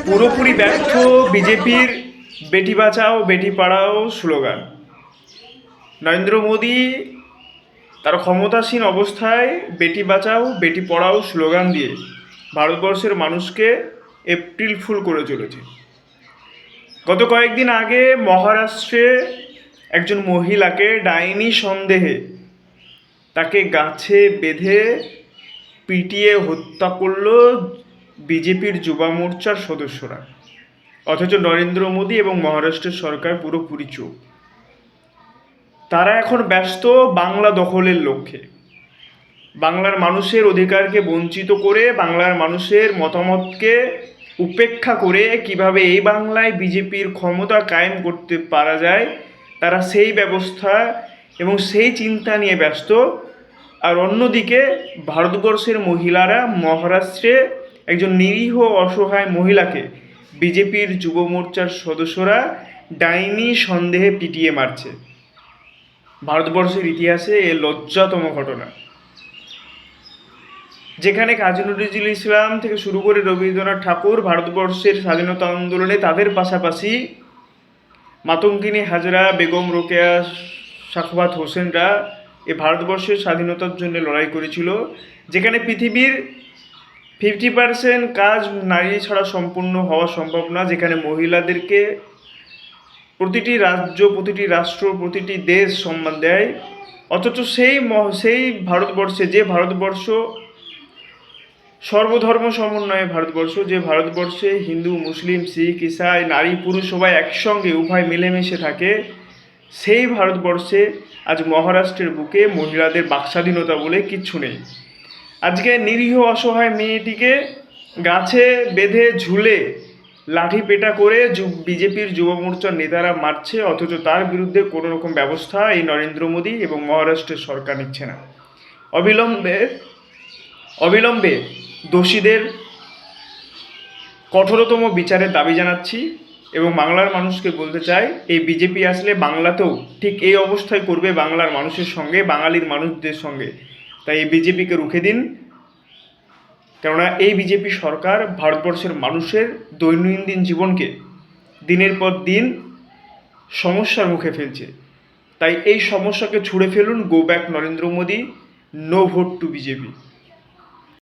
পুরোপুরি ব্যর্থ বিজেপির বেটি বাঁচাও বেটি পড়াও স্লোগান। নরেন্দ্র মোদী তার ক্ষমতাসীন অবস্থায় বেটি বাঁচাও বেটি পড়াও স্লোগান দিয়ে ভারতবর্ষের মানুষকে এপ্রিল ফুল করে চলেছে। গত কয়েকদিন আগে মহারাষ্ট্রে একজন মহিলাকে ডাইনি সন্দেহে তাকে গাছে বেঁধে পিটিয়ে হত্যা করল বিজেপির যুবা মোর্চার সদস্যরা, অথচ নরেন্দ্র মোদী এবং মহারাষ্ট্রের সরকার পুরোপুরি চুপ। তারা এখন ব্যস্ত বাংলা দখলের লক্ষ্যে, বাংলার মানুষের অধিকারকে বঞ্চিত করে, বাংলার মানুষের মতামতকে উপেক্ষা করে কিভাবে এই বাংলায় বিজেপির ক্ষমতা কায়েম করতে পারা যায়, তারা সেই ব্যবস্থা এবং সেই চিন্তা নিয়ে ব্যস্ত। আর অন্যদিকে ভারতবর্ষের মহিলারা মহারাষ্ট্রে একজন নিরীহ অসহায় মহিলাকে বিজেপির যুব মোর্চার সদস্যরা ডাইনি সন্দেহে পিটিয়ে মারছে। ভারতবর্ষের ইতিহাসে এ লজ্জাতম ঘটনা, যেখানে কাজী নজরুল ইসলাম থেকে শুরু করে রবীন্দ্রনাথ ঠাকুর ভারতবর্ষের স্বাধীনতা আন্দোলনে তাদের পাশাপাশি মাতঙ্গিনী হাজরা, বেগম রোকেয়া, সাখাওয়াত হোসেনরা এ ভারতবর্ষের স্বাধীনতার জন্য লড়াই করেছিল, যেখানে পৃথিবীর 50% কাজ নারী ছাড়া সম্পূর্ণ হওয়া সম্ভব না, যেখানে মহিলাদেরকে প্রতিটি রাজ্য, প্রতিটি রাষ্ট্র, প্রতিটি দেশ সম্মান দেয়। অথচ সেই ভারতবর্ষে, যে ভারতবর্ষ সর্বধর্ম সমন্বয়ে ভারতবর্ষ, যে ভারতবর্ষে হিন্দু, মুসলিম, শিখ, ইসাই, নারী, পুরুষ সবাই একসঙ্গে উভয় মিলেমিশে থাকে, সেই ভারতবর্ষে আজ মহারাষ্ট্রের বুকে মহিলাদের বাকস্বাধীনতা বলে কিচ্ছু নেই। আজকে নিরীহ অসহায় মেয়েটিকে গাছে বেঁধে ঝুলে লাঠি পেটা করে বিজেপির যুব মোর্চার নেতারা মারছে, অথচ তার বিরুদ্ধে কোনো রকম ব্যবস্থা এই নরেন্দ্র মোদী এবং মহারাষ্ট্রের সরকার নিচ্ছে না। অবিলম্বে দোষীদের কঠোরতম বিচারের দাবি জানাচ্ছি এবং বাংলার মানুষকে বলতে চাই, এই বিজেপি আসলে বাংলাতেও ঠিক এই অবস্থায় করবে বাংলার মানুষের সঙ্গে, বাঙালির মানুষদের সঙ্গে। তাই এই বিজেপিকে রুখে দিন, কেননা এই বিজেপি সরকার ভারতবর্ষের মানুষের দৈনন্দিন জীবনকে দিনের পর দিন সমস্যার মুখে ফেলছে। তাই এই সমস্যাকে ছুঁড়ে ফেলুন। Go back Narendra Modi, no vote to BJP.